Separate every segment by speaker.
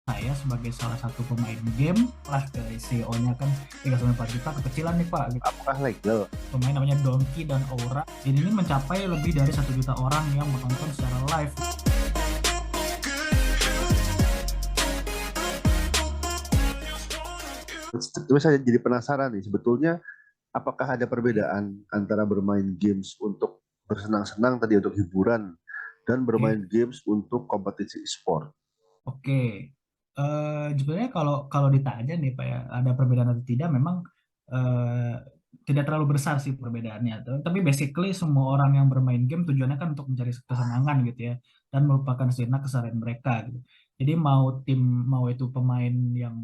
Speaker 1: saya sebagai salah satu pemain game lah ke CEO-nya kan 3,4 juta kekecilan nih Pak gitu.
Speaker 2: Apakah legal?
Speaker 1: Pemain namanya Donkey dan Aura. Ini mencapai lebih dari 1 juta orang yang menonton secara live.
Speaker 2: Terus saya jadi penasaran nih, sebetulnya apakah ada perbedaan antara bermain games untuk bersenang-senang tadi untuk hiburan dan bermain
Speaker 1: Oke,
Speaker 2: games untuk kompetisi e-sport?
Speaker 1: oke. Sebenarnya kalau kalau ditanya nih Pak ya, ada perbedaan atau tidak? Memang eh, tidak terlalu besar sih perbedaannya. Tapi basically semua orang yang bermain game tujuannya kan untuk mencari kesenangan gitu ya, dan melupakan sejenak keseharian mereka gitu. Jadi mau itu pemain yang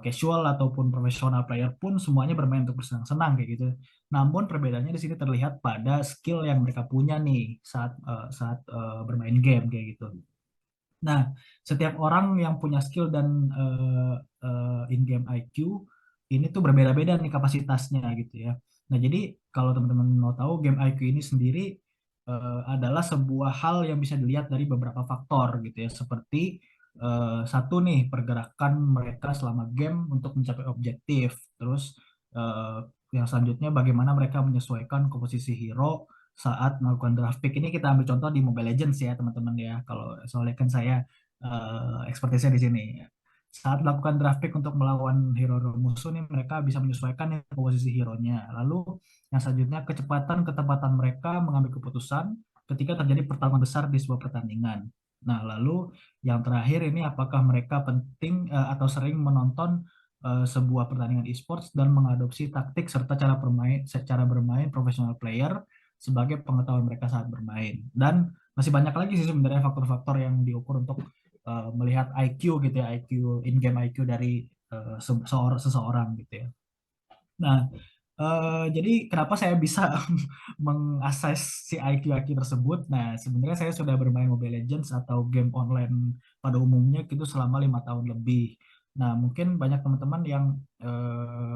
Speaker 1: casual ataupun profesional player pun semuanya bermain untuk bersenang-senang kayak gitu. Namun perbedaannya di sini terlihat pada skill yang mereka punya nih saat bermain game kayak gitu. Nah, setiap orang yang punya skill dan in-game IQ ini tuh berbeda-beda nih kapasitasnya gitu ya. Nah, jadi kalau teman-teman mau tahu game IQ ini sendiri adalah sebuah hal yang bisa dilihat dari beberapa faktor gitu ya, seperti satu nih pergerakan mereka selama game untuk mencapai objektif. Terus eh, yang selanjutnya bagaimana mereka menyesuaikan komposisi hero saat melakukan draft pick. Ini kita ambil contoh di Mobile Legends ya teman-teman ya. Kalau soalnya kan saya expertise-nya di sini. Saat melakukan draft pick untuk melawan hero musuh nih mereka bisa menyesuaikan nih posisi hero-nya. Lalu yang selanjutnya kecepatan ketepatan mereka mengambil keputusan ketika terjadi pertarungan besar di sebuah pertandingan. Nah, lalu yang terakhir ini apakah mereka penting atau sering menonton sebuah pertandingan e-sports dan mengadopsi taktik serta cara bermain profesional player sebagai pengetahuan mereka saat bermain. Dan masih banyak lagi sih sebenarnya faktor-faktor yang diukur untuk melihat IQ gitu ya, IQ in-game IQ dari seseorang gitu ya. Nah, jadi kenapa saya bisa mengakses si IQ-IQ tersebut? Nah, sebenarnya saya sudah bermain Mobile Legends atau game online pada umumnya itu selama 5 tahun lebih. Nah, mungkin banyak teman-teman yang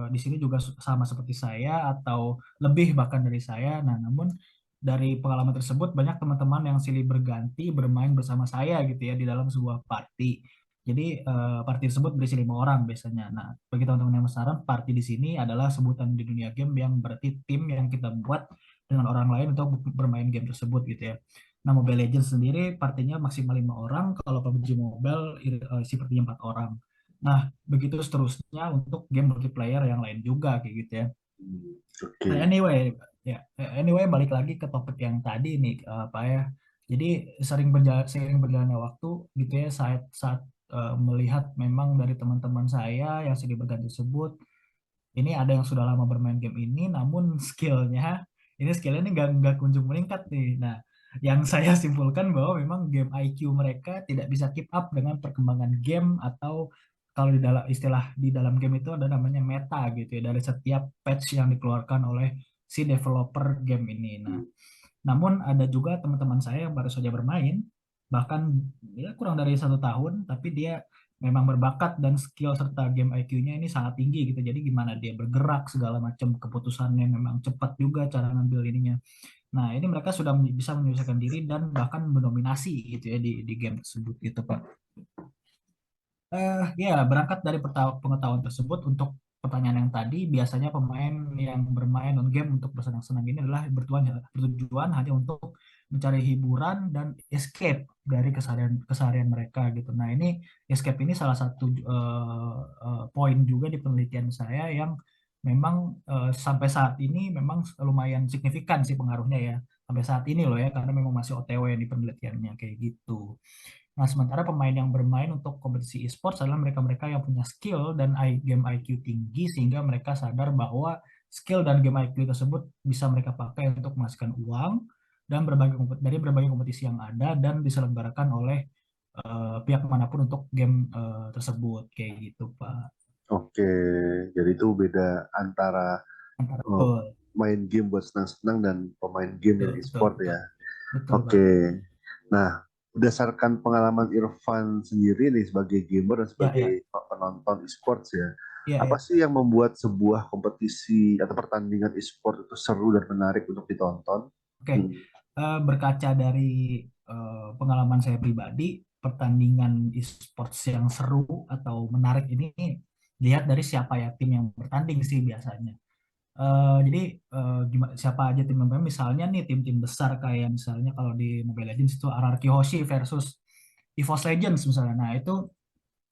Speaker 1: di sini juga sama seperti saya atau lebih bahkan dari saya. Nah, namun dari pengalaman tersebut banyak teman-teman yang silih berganti bermain bersama saya gitu ya di dalam sebuah party. Jadi party tersebut berisi 5 orang biasanya. Nah, bagi teman-teman yang penasaran, party di sini adalah sebutan di dunia game yang berarti tim yang kita buat dengan orang lain untuk bermain game tersebut gitu ya. Nah, Mobile Legends sendiri partinya maksimal 5 orang, kalau PUBG Mobile seperti 4 orang. Nah, begitu seterusnya untuk game multiplayer yang lain juga kayak gitu ya. Nah,
Speaker 2: Oke.
Speaker 1: anyway, balik lagi ke topik yang tadi nih, Pak ya. Jadi seiring berjalannya waktu gitu ya, saat saat melihat memang dari teman-teman saya yang sedih berganti tersebut, ini ada yang sudah lama bermain game ini, namun skillnya ini nggak kunjung meningkat nih. Nah, yang saya simpulkan bahwa memang game IQ mereka tidak bisa keep up dengan perkembangan game atau kalau di dalam istilah di dalam game itu ada namanya meta gitu ya dari setiap patch yang dikeluarkan oleh si developer game ini. Nah, namun ada juga teman-teman saya yang baru saja bermain, bahkan ya kurang dari 1 tahun, tapi dia memang berbakat dan skill serta game IQ-nya ini sangat tinggi gitu. Jadi gimana dia bergerak segala macam keputusannya memang cepat juga cara ngambil ininya. Nah, ini mereka sudah bisa menyelesaikan diri dan bahkan mendominasi gitu ya di game tersebut gitu, Pak. Ya, berangkat dari pengetahuan tersebut untuk pertanyaan yang tadi, biasanya pemain yang bermain on game untuk bersenang-senang ini adalah bertujuan hanya untuk mencari hiburan dan escape dari keseharian mereka gitu. Nah, ini escape ini salah satu poin juga di penelitian saya yang memang sampai saat ini memang lumayan signifikan sih pengaruhnya ya. Sampai saat ini loh ya, karena memang masih OTW di penelitiannya kayak gitu. Nah, sementara pemain yang bermain untuk kompetisi e-sports adalah mereka-mereka yang punya skill dan game IQ tinggi sehingga mereka sadar bahwa skill dan game IQ tersebut bisa mereka pakai untuk menghasilkan uang dan dari berbagai kompetisi yang ada dan diselenggarakan oleh pihak manapun untuk game tersebut kayak gitu, Pak.
Speaker 2: Oke, jadi itu beda antara
Speaker 1: Antara
Speaker 2: eh,
Speaker 1: betul,
Speaker 2: main game buat senang-senang dan pemain game
Speaker 1: betul,
Speaker 2: yang
Speaker 1: betul,
Speaker 2: e-sport
Speaker 1: betul,
Speaker 2: ya.
Speaker 1: betul, Pak.
Speaker 2: Oke, nah berdasarkan pengalaman Irfan sendiri nih sebagai gamer dan
Speaker 1: Ya, ya,
Speaker 2: sebagai penonton e-sports ya,
Speaker 1: ya,
Speaker 2: apa
Speaker 1: ya.
Speaker 2: sih yang membuat sebuah kompetisi atau pertandingan e-sport itu seru dan menarik untuk ditonton?
Speaker 1: Oke,
Speaker 2: Hmm.
Speaker 1: berkaca dari pengalaman saya pribadi, pertandingan e-sports yang seru atau menarik ini lihat dari siapa ya tim yang bertanding sih biasanya. Jadi siapa aja tim yang bermain, misalnya nih tim-tim besar kayak misalnya kalau di Mobile Legends itu RRQ Hoshi versus EVOS Legends misalnya. Nah, itu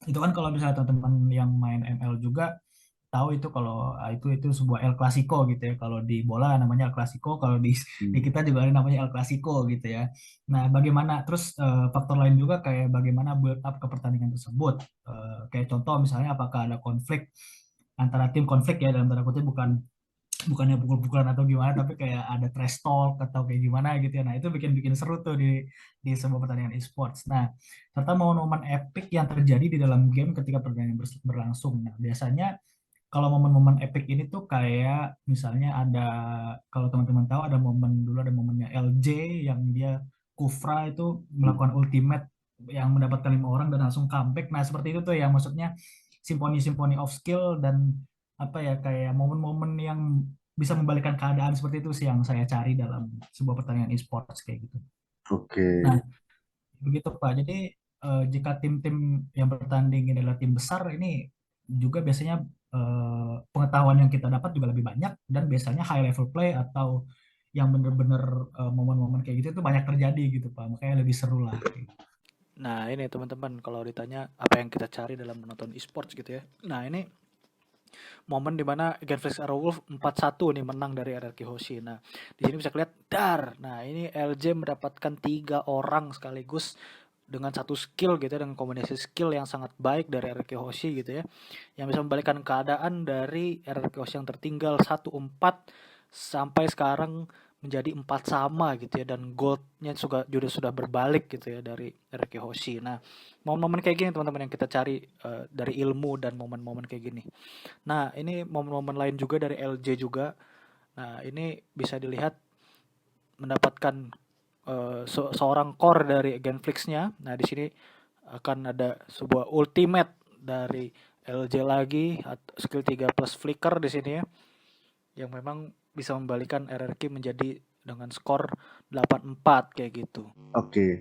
Speaker 1: kan kalau misalnya teman-teman yang main ML juga tahu itu kalau itu sebuah El Clasico gitu ya. Kalau di bola namanya El Clasico, kalau di
Speaker 2: Hmm.
Speaker 1: kita juga ada namanya El Clasico gitu ya. Nah, bagaimana terus faktor lain juga kayak bagaimana build up ke pertandingan tersebut. Kayak contoh misalnya apakah ada konflik antara tim, konflik ya dalam tanda kutip, bukannya pukul-pukulan atau gimana, tapi kayak ada trash talk atau kayak gimana gitu ya. Nah, itu bikin bikin seru tuh di sebuah pertandingan e-sports. Nah, serta momen-momen epic yang terjadi di dalam game ketika pertandingan berlangsung. Nah, biasanya kalau momen-momen epic ini tuh kayak misalnya ada, kalau teman-teman tahu ada momen dulu, ada momennya LJ yang dia Kufra itu melakukan ultimate yang mendapatkan 5 orang dan langsung comeback. Nah, seperti itu tuh yang maksudnya simfoni-simfoni of skill dan apa ya, kayak momen-momen yang bisa membalikkan keadaan, seperti itu sih yang saya cari dalam sebuah pertandingan e-sports kayak gitu.
Speaker 2: Oke.
Speaker 1: Nah, begitu Pak. Jadi jika tim-tim yang bertanding ini adalah tim besar, ini juga biasanya pengetahuan yang kita dapat juga lebih banyak, dan biasanya high level play atau yang benar-benar momen-momen kayak gitu itu banyak terjadi gitu Pak. Makanya lebih seru lah.
Speaker 3: Nah, ini teman-teman kalau ditanya apa yang kita cari dalam menonton e-sports gitu ya. Nah, ini momen dimana Genflix Arrowwolf 4-1 nih menang dari RRQ Hoshi. Nah, di sini bisa kelihatan dar. Nah, ini LJ mendapatkan 3 orang sekaligus dengan satu skill gitu ya, dengan kombinasi skill yang sangat baik dari RRQ Hoshi gitu ya, yang bisa membalikkan keadaan dari RRQ Hoshi yang tertinggal 1-4 sampai sekarang menjadi 4 sama gitu ya, dan goldnya juga sudah berbalik gitu ya dari RRQ Hoshi. Nah, momen-momen kayak gini teman-teman yang kita cari dari ilmu dan momen-momen kayak gini. Nah, ini momen-momen lain juga dari LJ juga. Nah, ini bisa dilihat mendapatkan seorang core dari Genflix-nya. Nah, di sini akan ada sebuah ultimate dari LJ lagi, skill 3 plus flicker di sini ya, yang memang bisa membalikan RRQ menjadi dengan skor 8-4 kayak gitu.
Speaker 2: Oke.